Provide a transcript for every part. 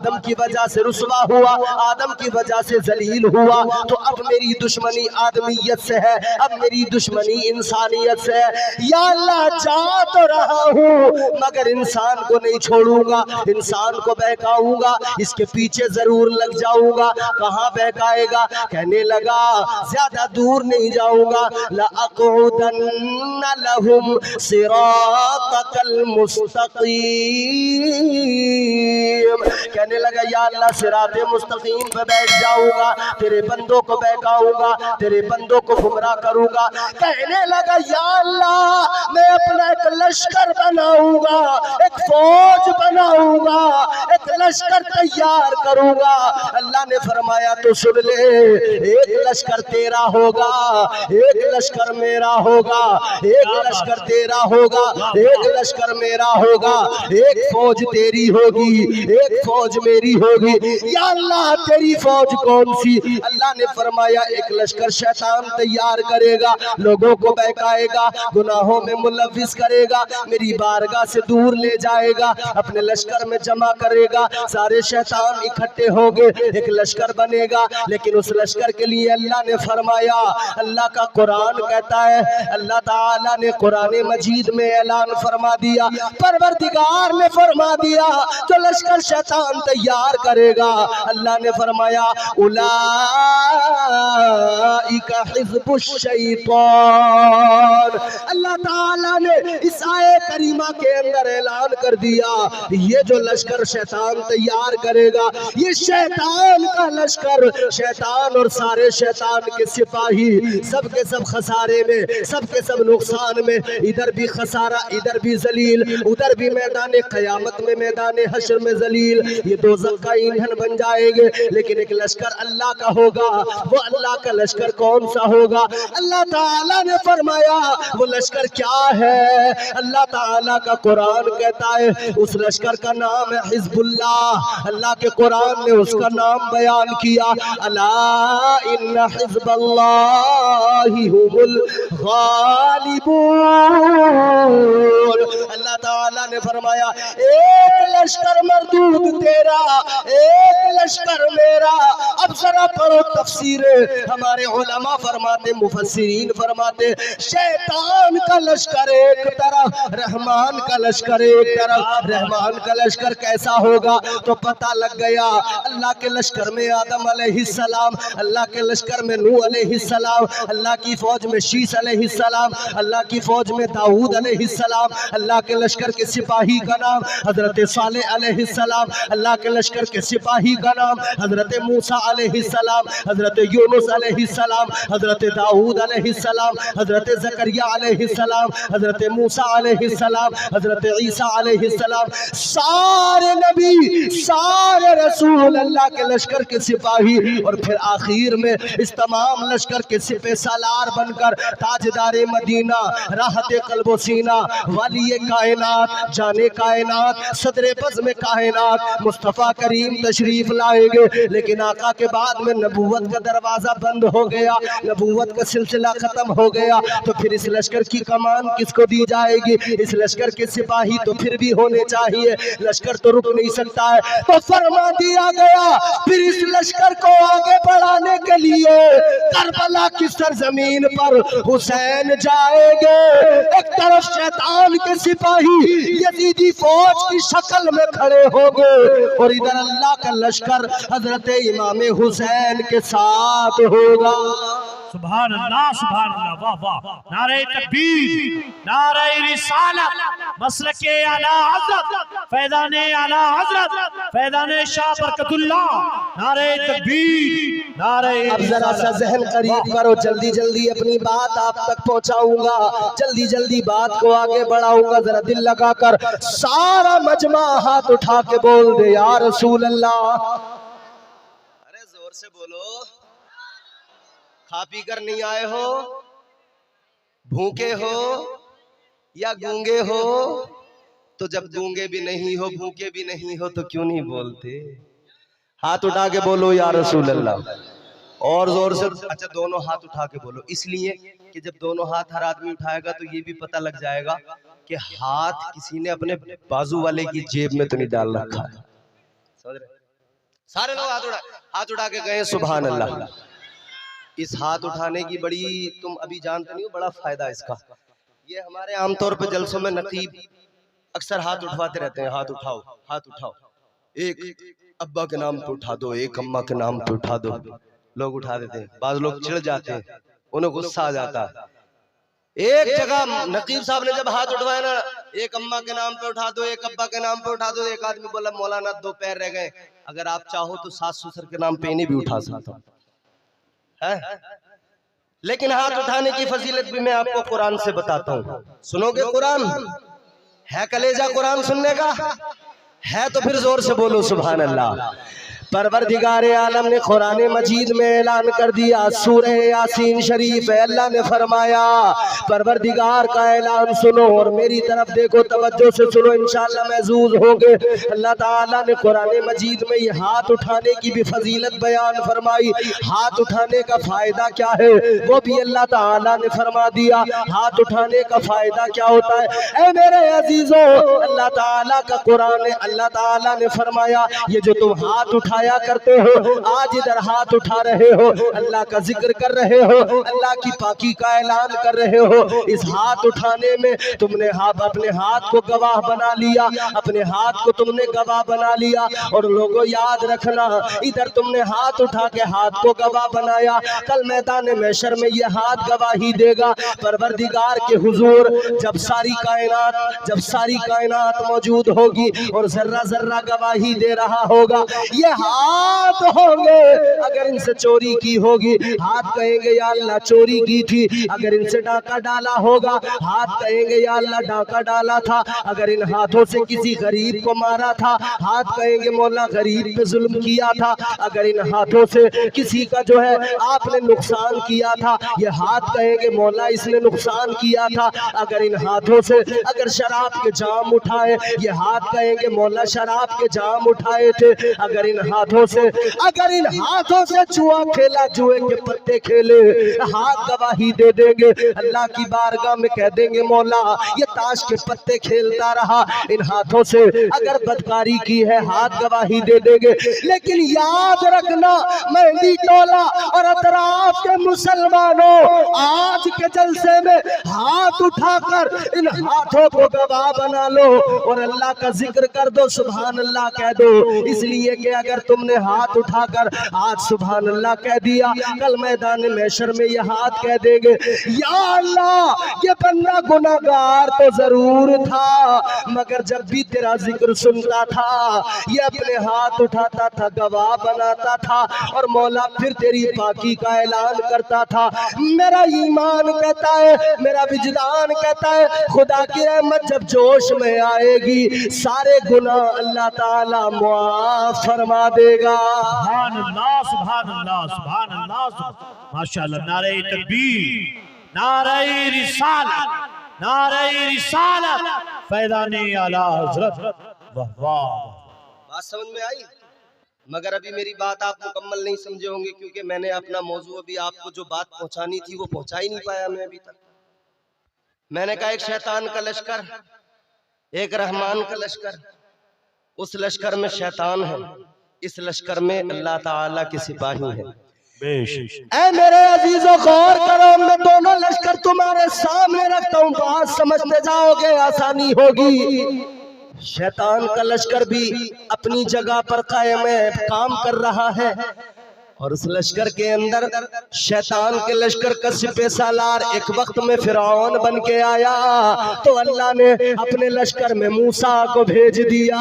आदम की वजह से रुसवा हुआ, आदम की वजह से जलील हुआ, तो अब मेरी दुश्मनी आदमियत से है, अब मेरी दुश्मनी इंसानियत से है। या अल्लाह जा तो रहा हूँ मगर इंसान को नहीं छोड़ूंगा, इंसान को बहकाऊंगा, इसके पीछे जरूर लग जाऊंगा। कहाँ बहकाएगा? कहने लगा ज्यादा दूर नहीं जाऊंगा। लअक़उदन्न लहुम सिरातकल मुस्तक़ीम। कहने लगा या अल्लाह सिराते मुस्तकीम पे बैठ जाऊंगा, तेरे बंदों को बहकाऊंगा, तेरे बंदों को गुमराह करूंगा। कहने लगा या अल्लाह मैं अपना एक लश्कर बनाऊंगा, एक फौज बनाऊंगा, एक लश्कर तैयार करूंगा। अल्लाह ने फरमाया तो सुन ले, एक लश्कर तेरा होगा, एक लश्कर मेरा होगा, एक लश्कर तेरा होगा, एक लश्कर मेरा होगा, एक फौज तेरी होगी, एक फौज मेरी होगी। या अल्लाह तेरी फौज कौन सी? अल्लाह ने फरमाया एक लश्कर शैतान तैयार करेगा, लोगों को बहकाएगा, गुनाहों में मुलविस करेगा, मेरी बारगाह से दूर ले जाएगा, अपने लश्कर में जमा करेगा, सारे शैतान इकट्ठे होंगे, एक लश्कर बनेगा। लेकिन उस लश्कर के लिए अल्लाह ने फरमाया, अल्लाह का कुरान कहता है, अल्लाह ताला ने कुरान मजीद में ऐलान फरमा दिया, परवरदिगार ने फरमा दिया जो लश्कर शैतान तैयार करेगा, अल्लाह ने फरमाया उलाइका हिज़्बुश शैतान। अल्लाह ताला ने इस आये करीमा के अंदर ऐलान कर दिया ये जो लश्कर शैतान तैयार करेगा, ये शैतान का लश्कर, शैतान और सारे शैतान के सिपाही सब के सब खसारे में, सब के सब नुकसान में, इधर भी खसारा, इधर भी जलील, उधर भी मैदान क़यामत में, मैदान हश्र में जलील, ये दोज़ख का ईंधन बन जाएंगे। लेकिन एक लश्कर अल्लाह का होगा, वो अल्लाह का लश्कर कौन सा होगा? अल्लाह ताला ने फरमाया वो लश्कर क्या है? अल्लाह ताला का कुरान कहता है उस लश्कर का नाम है हिज़्बुल्लाह। अल्लाह के कुरान ने उसका नाम बयान किया, अला इन्ना हिज़्बल्लाहि हुमुल गालिबून। अल्लाह ताला ने फरमाया एक लश्कर मरदूद तेरा, एक लश्कर मेरा। अब जरा पढ़ो तफसीर, हमारे उलमा फरमाते, मुफस्सिरीन फरमाते शैतान का लश्कर एक तरफ, रहमान का लश्कर एक तरफ। रहमान का लश्कर कैसा होगा? तो पता लग गया, अल्लाह के लश्कर में आदम अलैहिस्सलाम, अल्लाह के लश्कर में नूह अलैहिस्सलाम, अल्लाह की फौज में शीश अलैहिस्सलाम, अल्लाह की फौज में दाऊद अलैहिस्सलाम, अल्लाह के लश्कर के सिपाही का नाम हजरत सालेह अलैहिस्सलाम, अल्लाह के लश्कर के सिपाही का नाम हजरत मूसा अलैहिस्सलाम, हजरत यूनुस अलैहिस्सलाम, हजरत दाऊद अलैहिस्सलाम, हजरत ज़करिया अलैहिस्सलाम, हजरत मूसा अलैहिस्सलाम, हजरत ईसा अलैहिस्सलाम। सारे नबी, सारे रसूल अल्लाह के लश्कर के सिपाही, और फिर आखिर में इस तमाम लश्कर के सिपह सालार बनकर ताजदारे मदीना, राहत क़ल्बो सीना, वाली कायनात, जाने कायनात, सदरे बज़्म कायनात मुस्तफ़ा करीम तशरीफ लाएंगे। लेकिन आका के बाद में नबूवत का दरवाजा बंद हो गया, नबूवत का सिलसिला खत्म हो गया, तो फिर इस लश्कर की कमान किसको दी जाएगी? इस लश्कर के सिपाही तो फिर भी होने चाहिए, लश्कर तो रुक नहीं सकता है। तो फरमा दिया गया फिर इस लश्कर को आगे बढ़ाने के लिए करबला की सरजमीन पर हुसैन जाएंगे। एक तरफ शैतान के सिपाही यजीदी फौज की शक्ल में खड़े होंगे, और इधर अल्लाह का लश्कर हजरत इमाम हुसैन के साथ होगा। सुभान अल्लाह, सुभान अल्लाह, वाह वाह। नारे तकबीर, नारे रिसालत, मसलके आला हज़रत, फैज़ाने आला हज़रत, फैज़ाने शाह बरकतुल्लाह, नारे तकबीर, नारे। अब जरा सा ज़हन करीब करो, जल्दी जल्दी अपनी बात आप तक पहुंचाऊंगा, जल्दी जल्दी बात को आगे बढ़ाऊंगा। जरा दिल लगाकर सारा मजमा हाथ उठा के बोल दे या रसूल अल्लाह। अरे जोर से बोलो। खा पी कर नहीं आए हो, भूखे हो या गूंगे हो? तो जब गूंगे भी नहीं हो, भूखे भी नहीं हो, तो क्यों नहीं बोलते? हाथ उठा के बोलो या रसूल अल्लाह, और जोर से। अच्छा दोनों हाथ उठा के बोलो, इसलिए कि जब दोनों हाथ हर आदमी उठाएगा तो ये भी पता लग जाएगा कि हाथ किसी ने अपने बाजू वाले की जेब में तो नहीं डाल रखा है। समझ रहे? सारे लोग हाथ उठा के कहें सुभान अल्लाह। इस हाथ उठाने की बड़ी, तुम अभी जानते नहीं हो, बड़ा फायदा इसका। ये हमारे आमतौर पर जलसों में नकीब अक्सर हाथ उठवाते रहते हैं, हाथ उठाओ हाथ उठाओ, एक अब्बा के नाम पे उठा दो, एक अम्मा के नाम पे उठा दो। लोग उठा देते हैं, बाद लोग चिढ़ जाते हैं, उन्हें गुस्सा आ जाता है। एक जगह नकीब साहब ने जब हाथ उठवाया ना, एक अम्मा के नाम पे उठा दो, एक अब्बा के नाम पे उठा दो, एक आदमी बोला मौलाना 2 पैर रह गए, अगर आप चाहो तो सास ससुर के नाम पे इन्हें भी उठा सकता है। लेकिन हाथ उठाने की फजीलत भी मैं आपको कुरान से बताता हूँ। सुनोगे कुरान? है कलेजा कुरान सुनने का? है तो फिर जोर से बोलो सुभान अल्लाह। परवरदिगारे आलम ने कुरान मजीद में ऐलान कर दिया, सूरह यासीन शरीफ है, अल्लाह ने फरमाया, परवरदिगार का ऐलान सुनो और मेरी तरफ देखो, तवज्जो से सुनो, इंशाअल्लाह महजूज होगे। अल्लाह ताला ने कुरान मजीद में ये हाथ उठाने की भी फजीलत बयान फरमाई। हाथ उठाने का फायदा क्या है वो भी अल्लाह ताला ने फरमा दिया। हाथ उठाने का फायदा क्या होता है? ऐ मेरे अजीजों, अल्लाह ताला का कुरान, अल्लाह ताला ने फरमाया, ये जो तुम हाथ उठा करते हो, आज इधर हाथ उठा रहे हो, अल्लाह का जिक्र कर रहे हो, अल्लाह की पाकी का ऐलान कर रहे हो, इस हाथ उठाने में तुमने अपने हाथ को गवाह बना लिया, अपने हाथ को तुमने गवाह बना लिया। और लोगों याद रखना, इधर तुमने हाथ उठा के हाथ को गवाह बनाया, कल मैदान महशर में ये हाथ गवाही देगा परवरदिगार के हुजूर। जब सारी कायनात मौजूद होगी और जर्रा जर्रा गवाही दे रहा होगा, ये हाथ होंगे, अगर इनसे चोरी की होगी, हाथ कहेंगे या अल्लाह चोरी की थी। अगर इनसे डाका डाला होगा, हाथ कहेंगे या अल्लाह डाका डाला था। अगर इन हाथों से किसी गरीब को मारा था, हाथ कहेंगे मौला गरीब पे जुल्म किया था। अगर इन हाथों से किसी का जो है आपने नुकसान किया था, ये हाथ कहेंगे मौला इसने नुकसान किया था। अगर इन हाथों से अगर शराब के जाम उठाए, ये हाथ कहेंगे मौला शराब के जाम उठाए थे। अगर इन हाथों से जुआ खेला, जुए के पत्ते खेले, हाथ गवाही दे देंगे। अल्लाह की बारगाह में कह देंगे मौला ये ताश के पत्ते खेलता रहा। इन हाथों से अगर बदकारी की है, हाथ गवाही दे देंगे। लेकिन याद रखना मेहंदी टोला और अतराफ के मुसलमानों, आज के जलसे में हाथ उठाकर इन हाथों को गवाह बना लो और अल्लाह का जिक्र कर दो, सुभान अल्लाह कह दो। इसलिए कि अगर तुमने हाथ उठाकर आज सुभान अल्लाह कह दिया, कल मैदान महशर में ये हाथ कह देंगे या अल्लाह ये बंदा गुनाहगार तो जरूर था, मगर जब भी तेरा जिक्र सुनता था ये अपने हाथ उठाता था, गवाह बनाता था और मौला फिर तेरी पाकी का ऐलान करता था। मेरा ईमान कहता है, मेरा विजदान कहता है, खुदा की रहमत जब जोश में आएगी, सारे गुनाह अल्लाह ताला माफ फरमा देगा। सुभान अल्लाह सुभान अल्लाह सुभान अल्लाह, माशाअल्लाह। नारे तकबीर, नारे रिसालत, नारे रिसालत, फैज़ाने आला हज़रत। वाह वाह, बात समझ में आई? मगर अभी मेरी बात आप मुकम्मल नहीं समझे होंगे, क्योंकि मैंने अपना मौजू अभी आपको जो बात पहुंचानी थी वो पहुंचा ही नहीं पाया मैं अभी तक। मैंने कहा एक शैतान का लश्कर, एक रहमान का लश्कर। उस लश्कर में शैतान है, इस लश्कर में अल्लाह ताला के सिपाही हैं। ऐ मेरे अजीजों गौर करो, मैं दोनों लश्कर तुम्हारे सामने रखता हूँ, बात समझते जाओगे आसानी होगी। शैतान का लश्कर भी अपनी जगह पर कायम है, काम कर रहा है, और उस लश्कर के अंदर शैतान के लश्कर का सिपह सालार एक वक्त में फिरौन बन के आया, तो अल्लाह ने अपने लश्कर में मूसा को भेज दिया।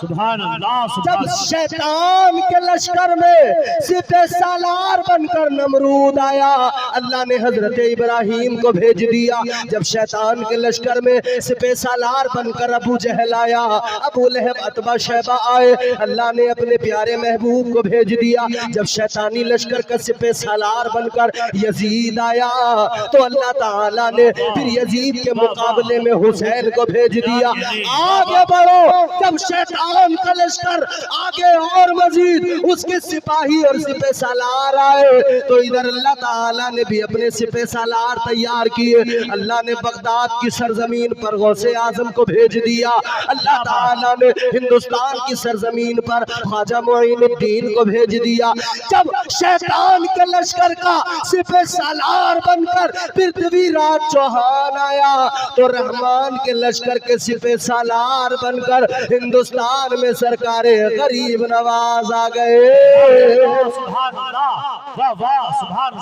सुभान अल्लाह। जब शैतान के लश्कर में सिपह सालार बनकर नमरूद आया, अल्लाह ने हजरत इब्राहिम को भेज दिया। जब शैतान के लश्कर में सिपह सालार बनकर अबू जहल आया, अबू लहब अतबा शैबा आए, अल्लाह ने अपने प्यारे महबूब को भेज दिया। जब शैतान शैतानी लश्कर का सिपह सालार बनकर यजीद आया तो अल्लाह ताला ने फिर यजीद के मुकाबले में हुसैन को भेज दिया, आगे बढ़ो। जब शैतान का लश्कर आगे और मजीद उसके सिपाही और सिपह सालार आए तो इधर अल्लाह ताला ने भी अपने सिपह सालार तैयार किए। अल्लाह ने बगदाद की सरजमीन पर गौसे आजम को भेज दिया। अल्लाह ताला ने हिंदुस्तान की सरजमीन पर ख्वाजा मोइनुद्दीन को भेज दिया। जब शैतान के लश्कर का सिपह सालार बनकर पृथ्वीराज चौहान आया तो रहमान के लश्कर के सिपह सालार बनकर हिंदुस्तान में सरकारे गरीब नवाज आ गए।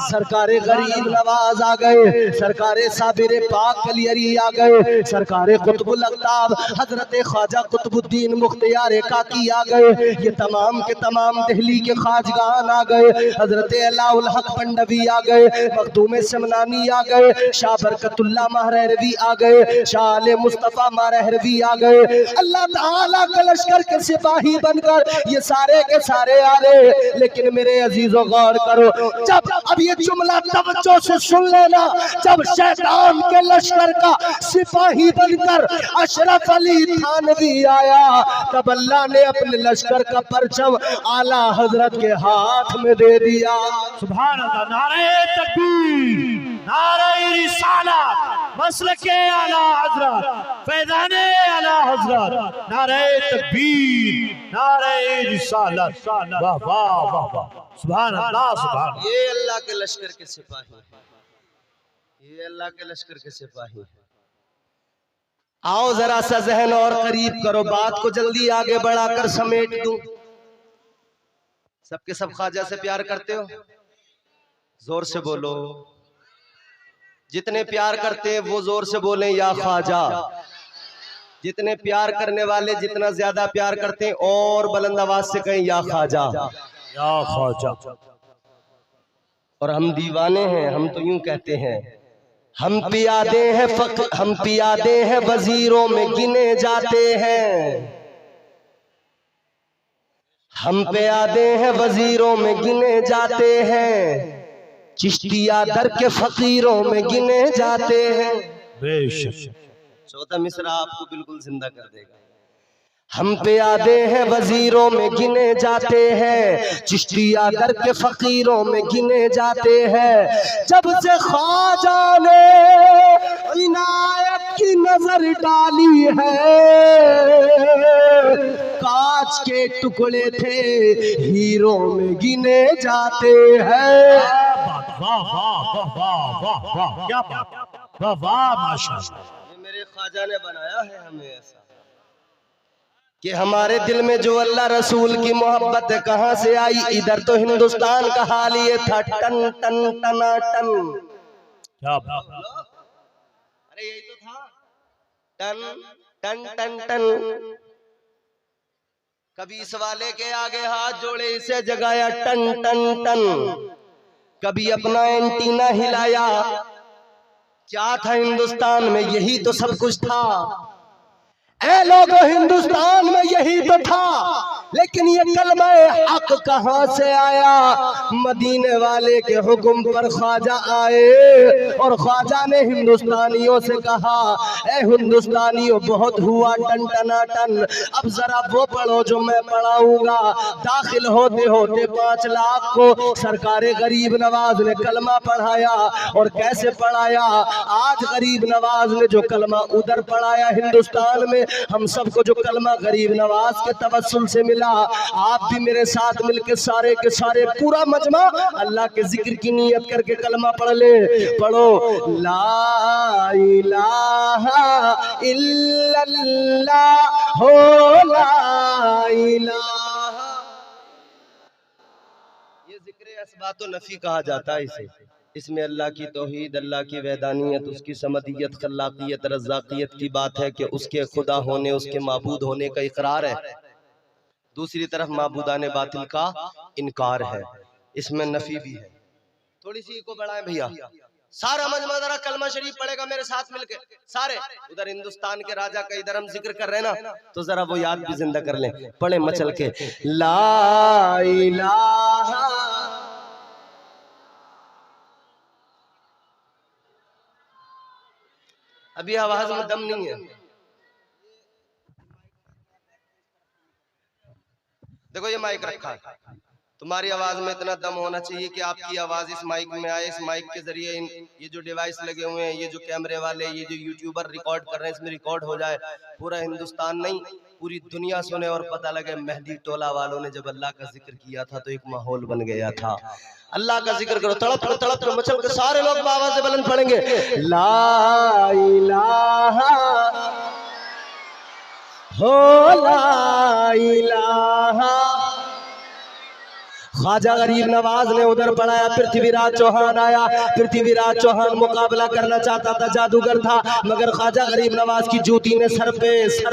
सरकारे गरीब नवाज आ गए, सरकारे साबिर पाक कलियरी आ गए, सरकारे कुतुबुल अख्ताब हजरत ख्वाजा कुतुबुद्दीन मुख्तियार काकी आ गए। ये तमाम के तमाम दिल्ली के खाजगान आ गए। हजरत अलाउल हक पंडवी आ गए, मखदूम समनानी आ गए, शाह बरकतुल्लाह महरवी आ गए, शाह आले मुस्तफा महरवी आ गए। अल्लाह ताला का लश्कर के सिपाही बनकर ये सारे के सारे आ रहे। लेकिन मेरे अजीजों गौर करो, जब अब ये जुमला तवज्जो से सुन लेना, जब शैतान के लश्कर का सिपाही बनकर अशरफ अली थानवी आया तब अल्लाह ने अपने लश्कर का परचम आला हजरत के हाथ में दे दिया। सुभान अल्लाह। नारे तकबीर, नारे रिसालत, मसलके आला हजरत, फैज़ाने आला हजरत, नारे तकबीर, नारे रिसालत। वाह वाह वाह वाह, सुभान अल्लाह सुभान। ये अल्लाह के लश्कर के सिपाही, ये अल्लाह के लश्कर के सिपाही। आओ जरा सा जहन और करीब करो, बात को जल्दी आगे बढ़ाकर समेट दूं। सबके सब ख्वाजा से प्यार करते हो? जोर से बोलो। जितने प्यार करते हैं वो जोर से बोलें या ख्वाजा। जितने प्यार करने वाले जितना ज्यादा प्यार करते हैं और बुलंद आवाज से कहें या ख्वाजा, या ख्वाजा। और हम दीवाने हैं, हम तो यूं कहते हैं, हम पियादे हैं वजीरों में गिने जाते हैं, हम पियादे हैं वजीरों में गिने जाते हैं, चिश्तिया दर के फकीरों में गिने जाते हैं। बेशक चौथा मिसरा आपको बिल्कुल जिंदा कर देगा। हम पियादे हैं वजीरों में गिने जाते हैं, चिश्तिया दर के फकीरों में गिने जाते हैं। जब से ख्वाजा ने इनायत की नजर डाली है, कांच के टुकड़े थे हीरो में गिने जाते हैं। वाह वाह वाह वाह वाह वाह, क्या बात, वाह वाह माशाअल्लाह। ये मेरे ख्वाजा ने बनाया है हमें ऐसा कि हमारे दिल में जो अल्लाह रसूल की मोहब्बत है कहां से आई। इधर तो हिंदुस्तान का हाल ये था, टन टन टना टन। क्या बात, अरे यही तो था, टन टन टन टन। कभी इस वाले के आगे हाथ जोड़े इसे जगाया, टन टन टन। कभी अपना एंटीना हिलाया। क्या था हिंदुस्तान में? यही तो सब कुछ था। ऐ लोगों, हिंदुस्तान में यही तो था। लेकिन ये कलमा हक कहां से आया? मदीने वाले के हुक्म पर ख्वाजा आए और ख्वाजा ने हिंदुस्तानियों से कहा, ऐ हिंदुस्तानियों बहुत हुआ टन टना टन, अब जरा वो पढ़ो जो मैं पढ़ाऊंगा। दाखिल होते होते 5 लाख को सरकारे गरीब नवाज ने कलमा पढ़ाया। और कैसे पढ़ाया? आज गरीब नवाज ने जो कलमा उधर पढ़ाया हिंदुस्तान में, हम सबको जो कलमा गरीब नवाज के तवस्सुल से मिला, आप भी मेरे साथ मिलके सारे के सारे पूरा मजमा अल्लाह के जिक्र की नियत करके कलमा पढ़ ले। पढ़ो, ला इलाहा इल्लल्लाह हो, ला इलाहा। ये जिक्र असबातो नफी कहा जाता है इसे। इसमें अल्लाह की तौहीद, अल्लाह की वैदानियत, उसकी समदियत, खल्लाकियत, रज़्ज़ाकियत की बात है कि उसके खुदा होने, उसके माबूद होने का इकरार है। दूसरी तरफ माबूदाने बातिल का इनकार है। इसमें नफी भी है। थोड़ी सी को बढ़ाएं भैया। सारा मजमा जरा कलमा शरीफ पढ़ेगा मेरे साथ मिलके सारे। उधर हिंदुस्तान के राजा का इधर हम जिक्र कर रहे हैं ना, तो जरा वो याद भी जिंदा कर लें। पढ़े मचल के, ला इलाहा अभी आवाज में दम नहीं है। देखो ये माइक रखा है, तुम्हारी आवाज में इतना दम होना चाहिए कि आपकी आवाज इस माइक में आए। इस माइक के जरिए ये जो डिवाइस लगे हुए हैं, ये जो कैमरे वाले, ये जो यूट्यूबर रिकॉर्ड कर रहे हैं, इसमें रिकॉर्ड हो जाए, पूरा हिंदुस्तान नहीं पूरी दुनिया सुने और पता लगे मेहदी टोला वालों ने जब अल्लाह का जिक्र किया था तो एक माहौल बन गया था। अल्लाह का जिक्र करो, तड़प के मचल के सारे लोग आवाज से बुलंद पढ़ेंगे ला इलाहा हो ला इलाहा। ख्वाजा गरीब नवाज ने उधर पढ़ाया, पृथ्वीराज चौहान आया। पृथ्वीराज चौहान मुकाबला करना चाहता था, जादूगर था, मगर ख्वाजा गरीब नवाज की जूती ने सर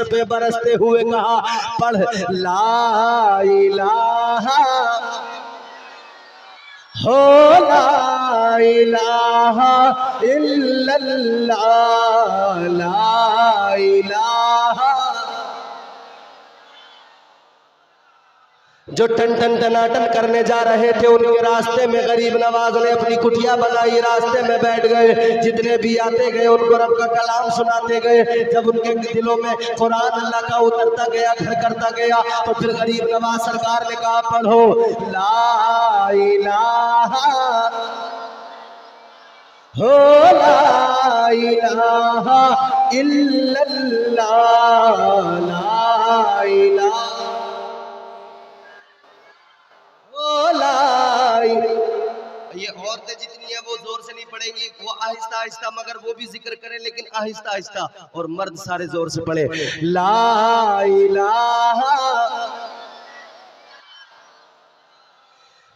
पे बरसते हुए कहा पढ़ ला इलाहा हो ला इलाहा इल्लल्लाह ला इलाहा। जो टन टन टनाटन करने जा रहे थे उनके रास्ते में गरीब नवाज ने अपनी कुटिया बनाई, रास्ते में बैठ गए। जितने भी आते गए उनको रब का कलाम सुनाते गए। जब उनके दिलों में कुरान अल्लाह का उतरता गया, घर करता गया, तो फिर गरीब नवाज सरकार ने कहा पढ़ो ला इलाहा हो ला इलाहा इल्लल्लाह ला इलाहा। ये औरतें जितनी है वो जोर से नहीं पढ़ेंगी, वो आहिस्ता आहिस्ता, मगर वो भी जिक्र करें लेकिन आहिस्ता आहिस्ता, और मर्द सारे जोर से पढ़े ला इलाहा।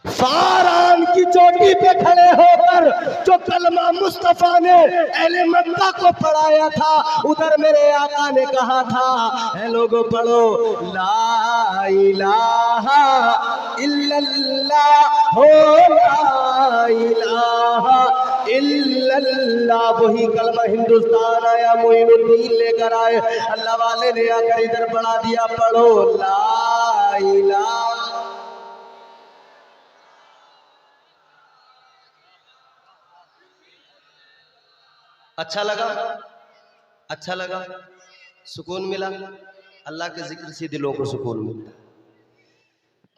फारान की चोटी पे खड़े होकर जो कलमा मुस्तफा ने अहले मक्का को पढ़ाया था, उधर मेरे आका ने कहा था ऐ लोगों पढ़ो ला इलाहा इल्लल्लाह हो ला इलाहा इल्लल्लाह। वही कलमा हिंदुस्तान आया, मोइनुद्दीन लेकर आए, अल्लाह वाले ने आकर इधर पढ़ा दिया पढ़ो ला इलाहा। अच्छा लगा, अच्छा लगा, सुकून मिला। अल्लाह के जिक्र से दिलों को सुकून मिलता है।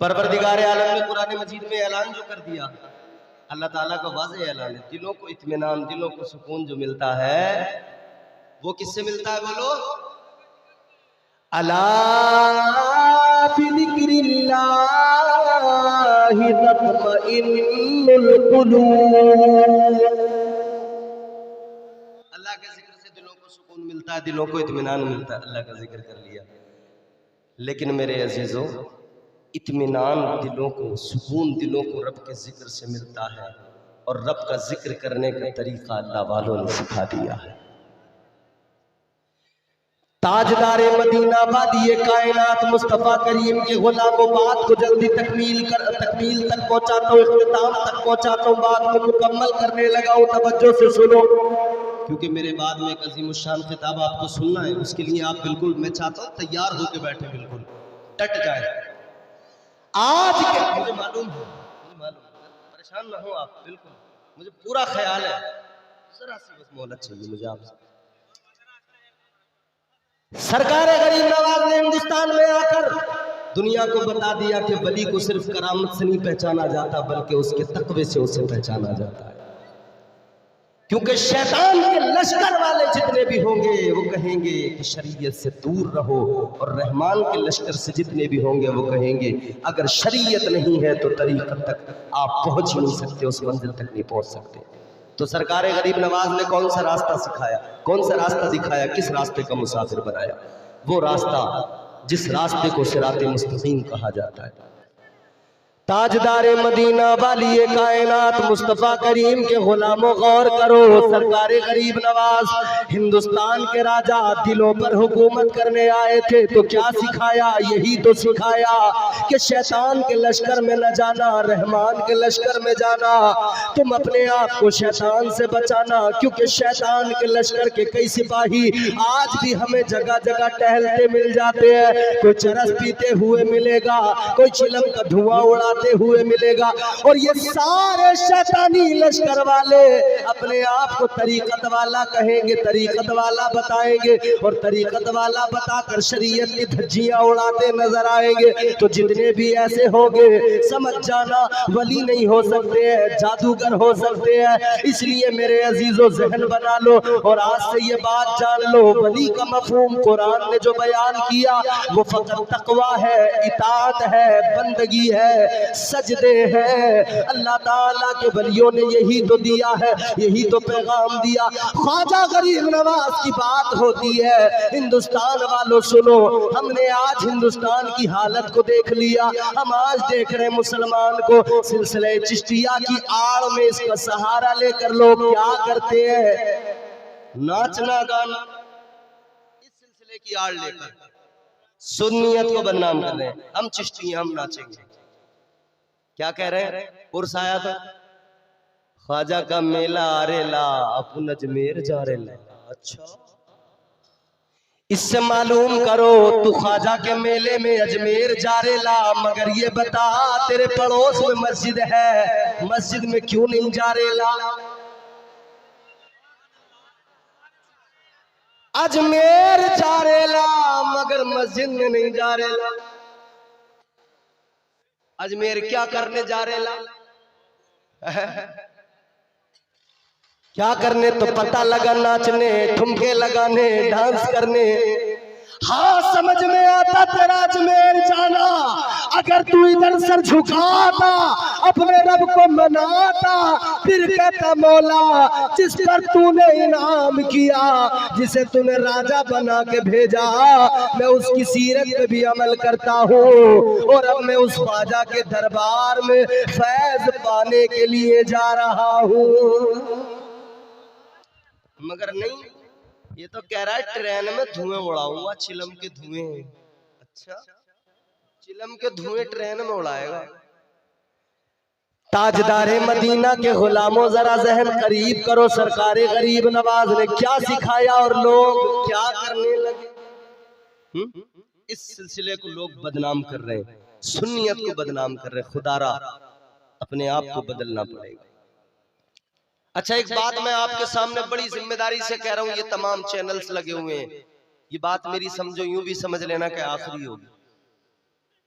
परवरदिगार आलम ने कुरान मजीद में ऐलान जो कर दिया, अल्लाह ताला का वाज़ेह ऐलान है, दिलों को इत्मीनान, दिलों को सुकून जो मिलता है वो किससे मिलता है बोलो? अला बिज़िक्रिल्लाहि तत्मइन्नुल क़ुलूब। अल्लाह के जिक्र से दिलों को सुकून मिलता है, दिलों को इत्मीनान मिलता है। अल्लाह का जिक्र कर लिया, लेकिन मेरे अजीजों इत्मीनान दिलों को, सुकून दिलों को रब के जिक्र से मिलता है, और रब का जिक्र करने का तरीका अल्लाह वालों ने सिखा दिया है। ताजदारे मदीना वादिये कायनात मुस्तफ़ा करीम के गुलामों, बात को जल्दी तकमील तक पहुंचाता हूँ, इख्तिताम तक पहुंचाता हूँ, बात को मुकम्मल करने लगा हूँ। तवज्जो से सुनो, क्योंकि मेरे बाद में एक अज़ीमुश्शान खिताब आपको सुनना है। उसके लिए आप बिल्कुल, मैं चाहता हूँ तैयार होकर बैठे, बिल्कुल डट जाए। आज के मुझे मालूम है, परेशान ना हो आप, बिल्कुल मुझे पूरा ख्याल है, जरा सी बस मोहलत चाहिए मुझे आपसे। सरकार गरीब नवाज ने हिंदुस्तान में आकर दुनिया को बता दिया कि वली को सिर्फ करामत से नहीं पहचाना जाता, बल्कि उसके तक़वे से उसे पहचाना जाता है। क्योंकि शैतान के लश्कर वाले जितने भी होंगे वो कहेंगे कि शरीयत से दूर रहो, और रहमान के लश्कर से जितने भी होंगे वो कहेंगे अगर शरीयत नहीं है तो तरीक़त तक आप पहुंच ही नहीं सकते, उस मंजिल तक नहीं पहुंच सकते। तो सरकार गरीब नवाज ने कौन सा रास्ता सिखाया, कौन सा रास्ता दिखाया, किस रास्ते का मुसाफिर बनाया? वो रास्ता जिस रास्ते को सिराते मुस्तकीम कहा जाता है। ताजदारे मदीना वालिये कायनात मुस्तफ़ा करीम के गुलामों, गौर करो, सरकार गरीब नवाज हिंदुस्तान के राजा दिलों पर हुकूमत करने आए थे, तो क्या सिखाया? यही तो सिखाया कि शैतान के लश्कर में न जाना, रहमान के लश्कर में जाना। तुम अपने आप को शैतान से बचाना, क्योंकि शैतान के लश्कर के कई सिपाही आज भी हमें जगह जगह टहलते मिल जाते हैं। कोई चरस पीते हुए मिलेगा, कोई चिलम का धुआं उड़ाता उड़ाते हुए मिलेगा। और ये सारे शैतानी लश्कर वाले अपने आप को तरीकत वाला कहेंगे, तरीकत वाला बताएंगे और तरीकत वाला बताकर शरीयत की धज्जियां उड़ाते नजर आएंगे। तो जितने भी ऐसे होंगे समझ जाना वली नहीं हो सकते हैं, जादूगर हो सकते हैं। इसलिए मेरे अजीजों ज़हन बना लो और आज से ये बात जान लो, वली का मफहूम कुरान ने जो बयान किया वो फकत तकवा है, इताअत है, बंदगी है, सजदे हैं। अल्लाह ताला के वलियों ने यही तो दिया है, यही तो पैगाम दिया। ख्वाजा गरीब नवाज की बात होती है, हिंदुस्तान वालों सुनो, हमने आज हिंदुस्तान की हालत को देख लिया। हम आज देख रहे मुसलमान को सिलसिले चिश्तिया की आड़ में इसका सहारा लेकर लोग क्या करते हैं, नाचना गाना इस सिलसिले की आड़ लेकर सुन्नियत को बदनाम कर रहे हैं। हम चिश्ती हम नाचेंगे। क्या कह रहे हैं? उर्स आया था, ख्वाजा का मेला आरेला अपन अजमेर जा रेला। अच्छा, इससे मालूम करो तू ख्वाजा के मेले में अजमेर जा रेला, मगर ये बता तेरे पड़ोस में मस्जिद है, मस्जिद में क्यों नहीं जा रेला? अजमेर जा रेला मगर मस्जिद में नहीं जा रेला। अजमेर क्या करने जा रेला? क्या करने? तो पता लगा नाचने, ठुमके लगाने, डांस करने। हाँ, समझ में आता तेरा अजमेर जाना, अगर तू इधर सर झुकाता, अपने रब को मनाता, फिर कहता मौला जिस पर तूने इनाम किया, जिसे तूने राजा बना के भेजा, मैं उसकी सीरत पे भी अमल करता हूँ और अब मैं उस ख्वाजा के दरबार में फैज पाने के लिए जा रहा हूँ। मगर नहीं, ये तो कह रहा है ट्रेन में धुएं उड़ाऊंगा, चिलम के धुएं। अच्छा, चिलम के धुएं ट्रेन में उड़ाएगा। ताजदारे मदीना के गुलामों जरा जहन करीब करो, सरकारे गरीब नवाज ने क्या सिखाया और लोग क्या करने लगे। इस सिलसिले को लोग बदनाम कर रहे हैं, सुन्नियत को बदनाम कर रहे हैं। खुदारा अपने आप को बदलना पड़ेगा। अच्छा, एक बात मैं आपके सामने बड़ी जिम्मेदारी से कह रहा हूँ, ये तमाम चैनल्स लगे हुए हैं, ये बात मेरी समझो, यूं भी समझ लेना कि आखिरी होगी।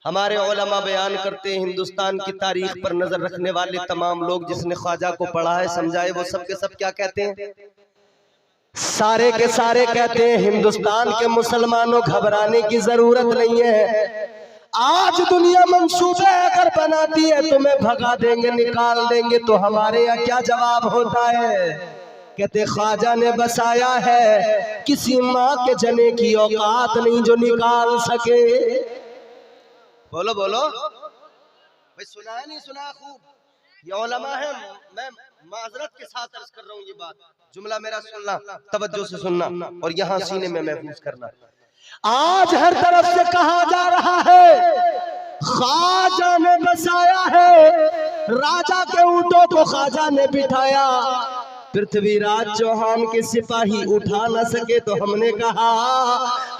हमारे उलमा बयान करते हैं, हिंदुस्तान की तारीख पर नजर रखने वाले तमाम लोग, जिसने ख्वाजा को पढ़ा है, समझाए, वो सब के सब क्या कहते हैं? सारे के सारे कहते हैं हिंदुस्तान के मुसलमानों घबराने की जरूरत नहीं है। आज दुनिया मंसूबे अगर बनाती है तुम्हें भगा देंगे, निकाल देंगे, तो हमारे यहाँ क्या जवाब होता है? कहते ख्वाजा ने बसाया है, किसी माँ के जने की औकात नहीं जो निकाल सके। बोलो बोलो भाई, सुना है नहीं सुना? खूब, ये उलमा है, मैं माजरत के साथ अर्ज कर रहा हूँ। ये बात जुमला मेरा सुनना, तवज्जो से सुनना और यहाँ सीने में महफूज करना। आज हर तरफ से कहा जा रहा है ख्वाजा ने बसाया है, राजा के ऊँटों को ख्वाजा ने बिठाया, पृथ्वीराज चौहान के सिपाही उठा न सके, तो हमने कहा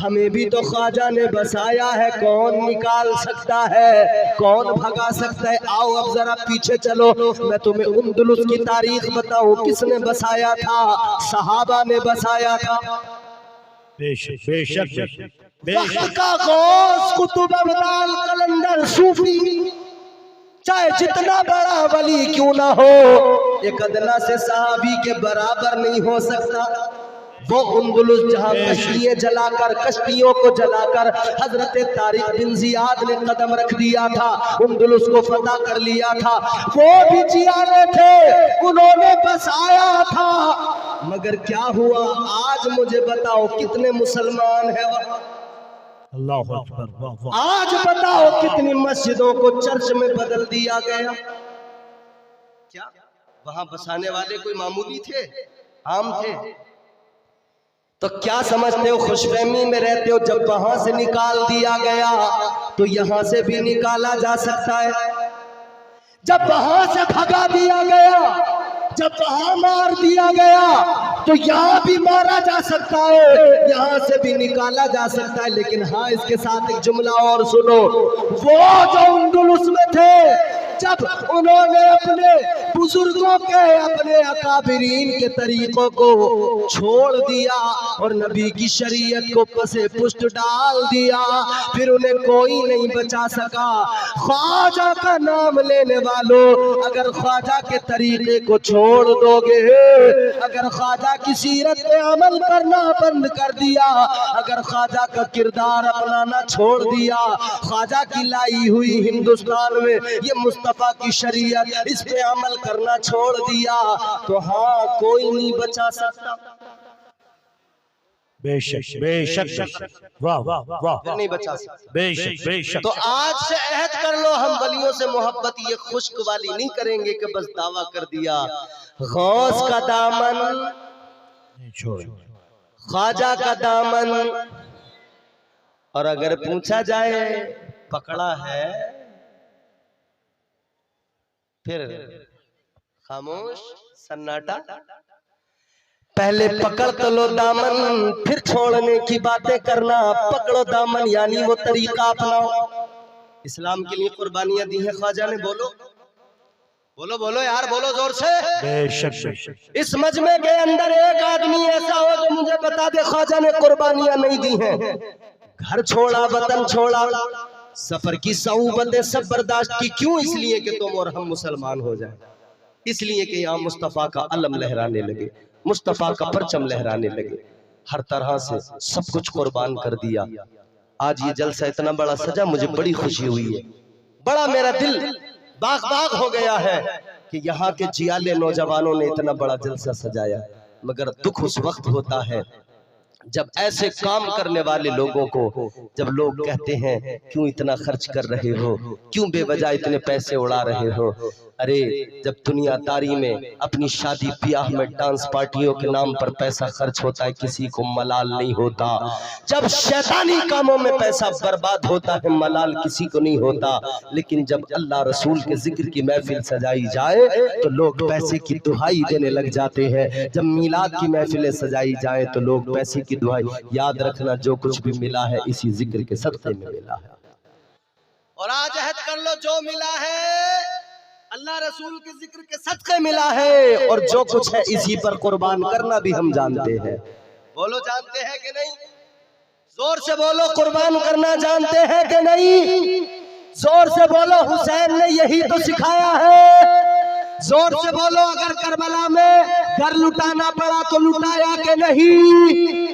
हमें भी तो ख्वाजा ने बसाया है, कौन निकाल सकता है, कौन भगा सकता है? आओ अब जरा पीछे चलो, मैं तुम्हें उंदुलुस की तारीख बताऊं, किसने बसाया था? सहाबा ने बसाया था। बेशक बेशक बेशक का गौस, कुतुब अब्दाल, कलंदर, सूफी, चाहे जितना बड़ा वली क्यों ना हो, एक अदना से सहाबी के बराबर नहीं हो सकता। वो उंदुलुस जहां कश्तियां जलाकर, कश्तियों को जलाकर हजरत तारिक बिन जियाद ने कदम रख दिया था, उंदुलुस को फतह कर लिया था, वो भी जियारे थे, उन्होंने बसाया था। मगर क्या हुआ? आज मुझे बताओ कितने मुसलमान है वहां? अल्लाहु अकबर। आज बताओ कितनी मस्जिदों को चर्च में बदल दिया गया? क्या वहां बसाने वाले कोई मामूली थे, आम थे? तो क्या समझते हो, खुशफहमी में रहते हो? जब वहां से निकाल दिया गया तो यहां से भी निकाला जा सकता है। जब वहां से भगा दिया गया, जब वहां मार दिया गया, तो यहाँ भी मारा जा सकता है, यहाँ से भी निकाला जा सकता है। लेकिन हाँ, इसके साथ एक जुमला और सुनो, वो जो उंदुलुस में थे जब उन्होंने अपने बुजुर्गों के, अपने अकाबिरीन के तरीकों को छोड़ दिया और नबी की शरीयत को पसे पुष्ट डाल दिया, फिर उन्हें कोई नहीं बचा सका। ख्वाजा का नाम लेने वालों, अगर ख्वाजा के तरीके को छोड़ दोगे, अगर ख्वाजा की सीरत पे अमल करना बंद कर दिया, अगर ख्वाजा का किरदार अपनाना छोड़ दिया, ख्वाजा की लाई हुई हिंदुस्तान में ये मुस्तफा की शरीयत, इस पे अमल करना छोड़ दिया, तो हाँ कोई नहीं बचा सकता। बेशक बेशक, वाह वाह वाह, नहीं बचा सकता। बेशक बेशक। तो आज से अहद कर लो, हम वलियों से मोहब्बत ये खुश्क वाली नहीं करेंगे कि बस दावा कर दिया। गौस का दामन, ख्वाजा का दामन, और अगर पूछा जाए पकड़ा है, फिर खामोश सन्नाटा। पहले पकड़ तो लो दामन, फिर छोड़ने की बातें करना। पकड़ो दामन यानी वो तरीका अपनाओ। इस्लाम के लिए कुर्बानियां दी है ख्वाजा ने, बोलो बोलो बोलो यार, बोलो जोर से। बेशक बेशक। इस मजमे के अंदर एक आदमी ऐसा हो जो मुझे बता दे ख्वाजा ने कुर्बानियां नहीं दी हैं। घर छोड़ा, वतन छोड़ा, सफर की सऊबतें सब बर्दाश्त की। क्यों? इसलिए कि तुम और हम मुसलमान हो जाए, इसलिए कि यहाँ मुस्तफा का अलम लहराने लगे, मुस्तफा का परचम लहराने लगे। हर तरह से सब कुछ कुर्बान कर दिया। आज ये जलसा इतना बड़ा सजा, मुझे बड़ी खुशी हुई है, बड़ा मेरा दिल बाग बाग हो गया है कि यहाँ के जियाले नौजवानों ने इतना बड़ा जलसा सजाया। मगर दुख उस वक्त होता है जब ऐसे काम करने वाले लोगों को, जब लोग कहते हैं क्यों इतना खर्च कर रहे हो, क्यों बेवजह इतने पैसे उड़ा रहे हो। अरे जब दुनियादारी में अपनी शादी ब्याह में डांस पार्टियों के नाम पर पैसा खर्च होता है, किसी को मलाल नहीं होता। जब शैतानी कामों में पैसा बर्बाद होता है, मलाल किसी को नहीं होता। लेकिन जब अल्लाह रसूल के जिक्र की महफिल सजाई जाए तो लोग पैसे की दुहाई देने लग जाते हैं। जब मीलाद की महफिलें सजाई जाए तो लोग पैसे की दुहाई। याद रखना, जो कुछ भी मिला है इसी जिक्र के सदक़े में मिला है। और आज अहद कर लो, जो मिला है अल्लाह रसूल के जिक्र के सदक़े मिला है, और जो कुछ है इसी पर कुर्बान करना भी हम जानते हैं। बोलो, जानते हैं कि नहीं? जोर से बोलो, कुर्बान करना जानते हैं कि नहीं? जोर से बोलो, हुसैन ने यही तो सिखाया है। जोर से बोलो, अगर करबला में घर लुटाना पड़ा तो लुटाया कि नहीं?